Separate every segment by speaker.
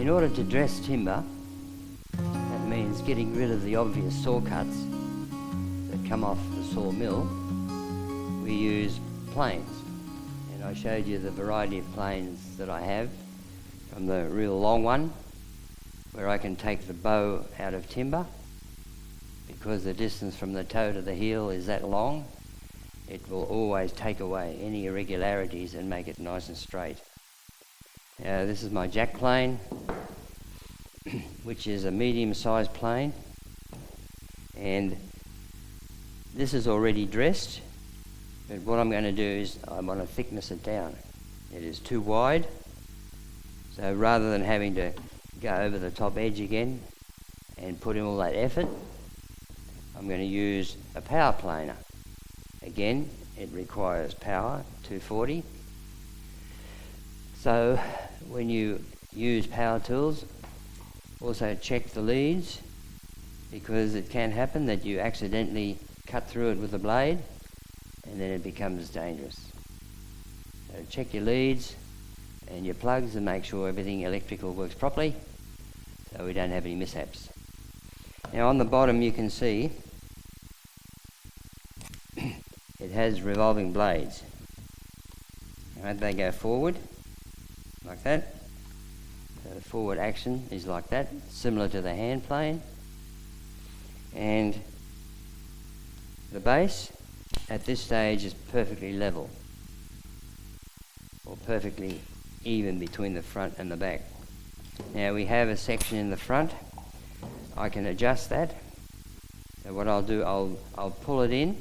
Speaker 1: In order to dress timber, that means getting rid of the obvious saw cuts that come off the sawmill, we use planes. And I showed you the variety of planes that I have, from the real long one, where I can take the bow out of timber, because the distance from the toe to the heel is that long. It will always take away any irregularities and make it nice and straight. Now this is my jack plane, which is a medium-sized plane, and this is already dressed, but what I'm going to do is I want to thickness it down. It is too wide, so rather than having to go over the top edge again and put in all that effort, I'm going to use a power planer. Again, it requires power, 240. So when you use power tools, also check the leads, because it can happen that you accidentally cut through it with the blade and then it becomes dangerous. So check your leads and your plugs and make sure everything electrical works properly so we don't have any mishaps. Now on the bottom you can see it has revolving blades. Right, they go forward like that. So the forward action is like that, similar to the hand plane. And the base at this stage is perfectly level, or perfectly even between the front and the back. Now we have a section in the front. I can adjust that. So what I'll do, I'll pull it in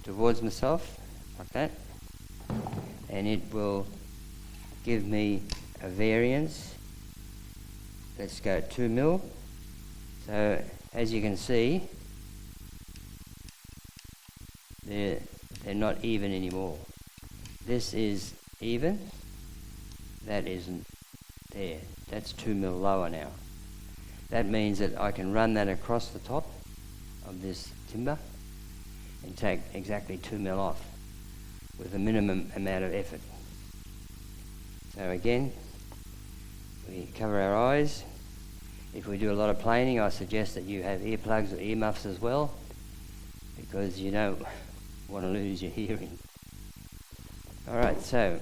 Speaker 1: towards myself like that, and it will give me a variance. Let's go 2 mil. So as you can see, they're not even anymore. This is even, that isn't there. That's 2 mil lower now. That means that I can run that across the top of this timber and take exactly 2 mil off with a minimum amount of effort. So again, we cover our eyes. If we do a lot of planing, I suggest that you have earplugs or earmuffs as well, because you don't want to lose your hearing. Alright, so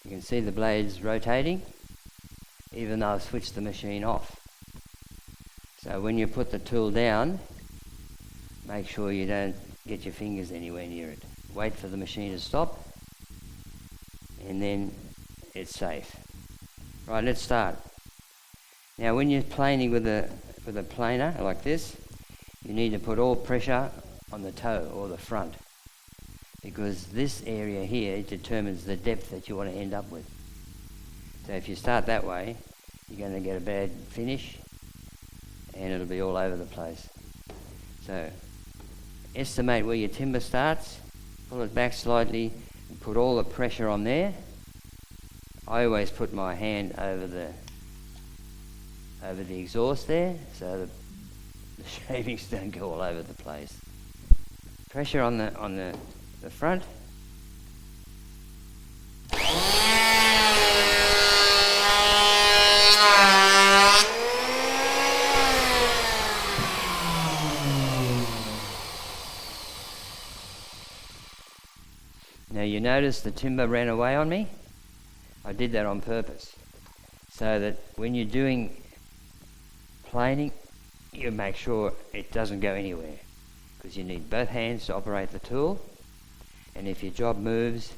Speaker 1: you can see the blades rotating even though I've switched the machine off. So when you put the tool down, make sure you don't get your fingers anywhere near it. Wait for the machine to stop, and then it's safe. Right, let's start. Now when you're planing with a planer like this, you need to put all pressure on the toe or the front, because this area here determines the depth that you want to end up with. So if you start that way, you're going to get a bad finish and it'll be all over the place. So estimate where your timber starts, pull it back slightly and put all the pressure on there. I always put my hand over the exhaust there so the shavings don't go all over the place. Pressure on the front. Now you notice the timber ran away on me. I did that on purpose, so that when you're doing planing, you make sure it doesn't go anywhere, because you need both hands to operate the tool, and if your job moves,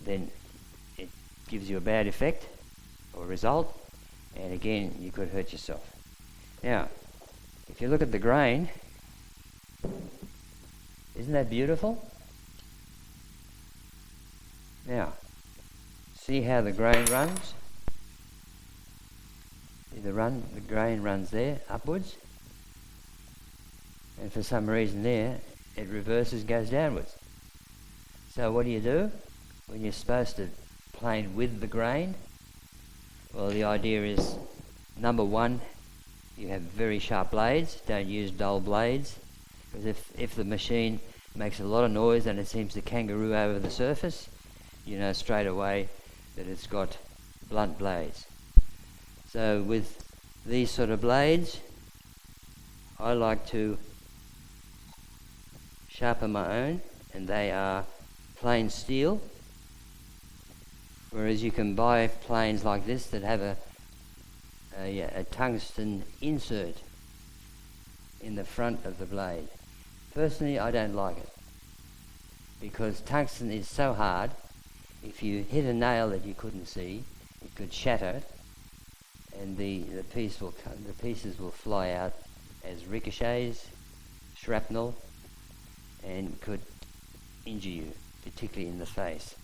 Speaker 1: then it gives you a bad effect or result, and again you could hurt yourself. Now if you look at the grain, isn't that beautiful? Now see how the grain runs? See the grain runs there upwards, and for some reason there it reverses, goes downwards. So what do when you're supposed to plane with the grain? Well, the idea is, number one, you have very sharp blades. Don't use dull blades, because if the machine makes a lot of noise and it seems to kangaroo over the surface, you know straight away that it's got blunt blades. So with these sort of blades, I like to sharpen my own, and they are plain steel, whereas you can buy planes like this that have a tungsten insert in the front of the blade. Personally, I don't like it, because tungsten is so hard. If you hit a nail that you couldn't see, it could shatter, and the pieces will fly out as ricochets, shrapnel, and could injure you, particularly in the face.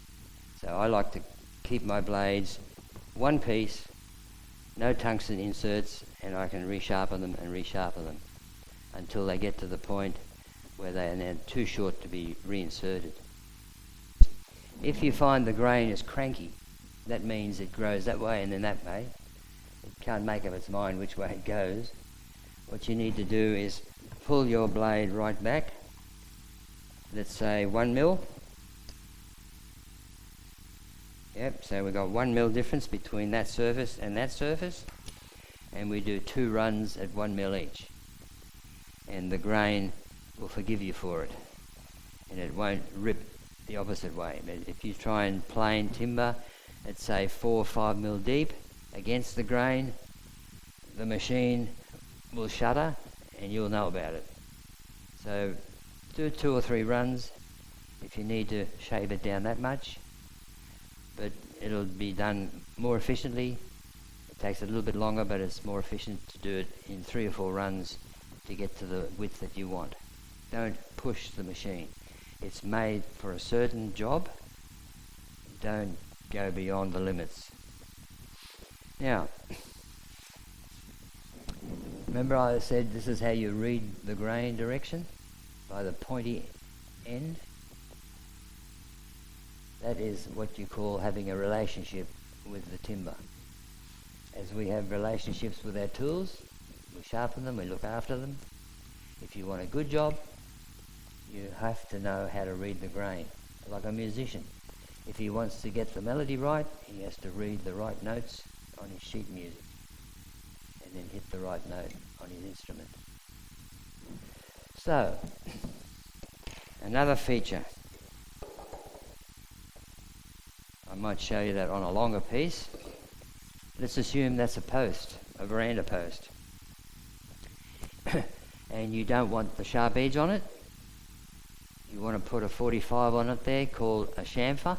Speaker 1: So I like to keep my blades one piece, no tungsten inserts, and I can resharpen them until they get to the point where they are now too short to be reinserted. If you find the grain is cranky, that means it grows that way and then that way. It can't make up its mind which way it goes. What you need to do is pull your blade right back, let's say 1 mil. Yep, so we've got 1 mil difference between that surface, and we do 2 runs at 1 mil each. And the grain will forgive you for it, and it won't rip the opposite way. But if you try and plane timber at say 4 or 5 mil deep against the grain, the machine will shudder and you'll know about it. So do 2 or 3 runs if you need to shave it down that much, but it'll be done more efficiently. It takes a little bit longer, but it's more efficient to do it in 3 or 4 runs to get to the width that you want. Don't push the machine. It's made for a certain job. Don't go beyond the limits. Now, remember I said this is how you read the grain direction? By the pointy end? That is what you call having a relationship with the timber. As we have relationships with our tools, we sharpen them, we look after them. If you want a good job, you have to know how to read the grain. Like a musician, if he wants to get the melody right, he has to read the right notes on his sheet music and then hit the right note on his instrument. So, another feature. I might show you that on a longer piece. Let's assume that's a post, a veranda post. And you don't want the sharp edge on it. You want to put a 45 on it there called a chamfer.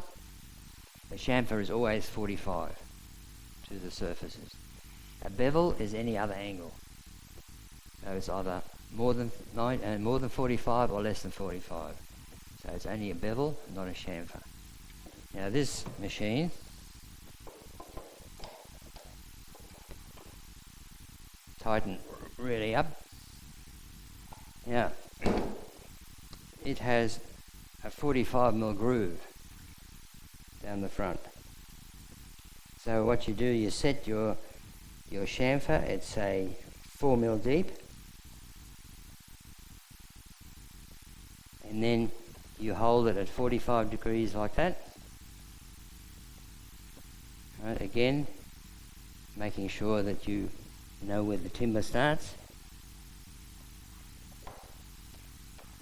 Speaker 1: A chamfer is always 45 to the surfaces. A bevel is any other angle. So it's either more than 45 or less than 45. So it's only a bevel, not a chamfer. Now this machine tighten really up. Now it has a 45 mil groove down the front. So what you do, you set your chamfer at say 4 mil deep, and then you hold it at 45 degrees like that. Right, again, making sure that you know where the timber starts.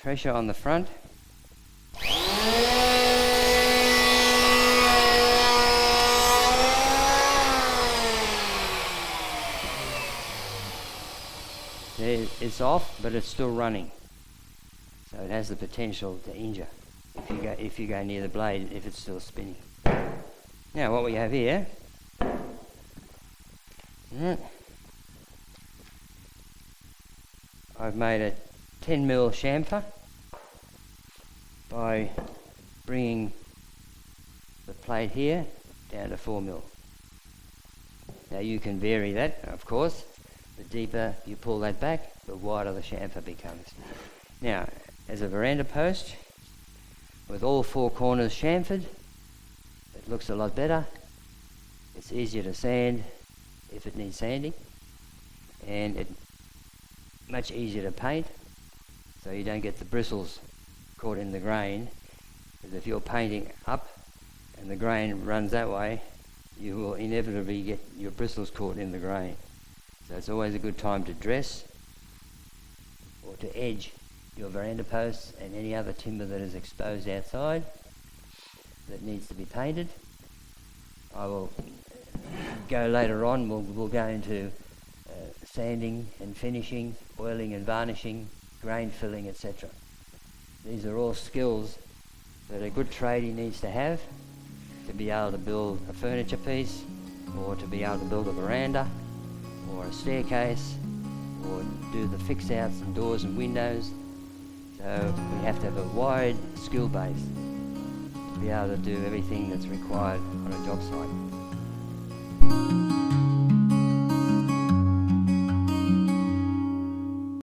Speaker 1: Pressure on the front. It's off, but it's still running. So it has the potential to injure if you go near the blade if it's still spinning. Now what we have here, I've made a 10 mil chamfer by bringing the plate here down to 4 mil. Now you can vary that, of course. The deeper you pull that back, the wider the chamfer becomes. Now, as a veranda post, with all 4 corners chamfered, it looks a lot better. It's easier to sand if it needs sanding, and it's much easier to paint, so you don't get the bristles caught in the grain, because if you're painting up and the grain runs that way, you will inevitably get your bristles caught in the grain. So it's always a good time to dress or to edge your veranda posts and any other timber that is exposed outside that needs to be painted. I will go later on, we'll go into sanding and finishing, oiling and varnishing, grain filling, etc. These are all skills that a good tradie needs to have to be able to build a furniture piece, or to be able to build a veranda or a staircase, or do the fix outs and doors and windows. So we have to have a wide skill base to be able to do everything that's required on a job site.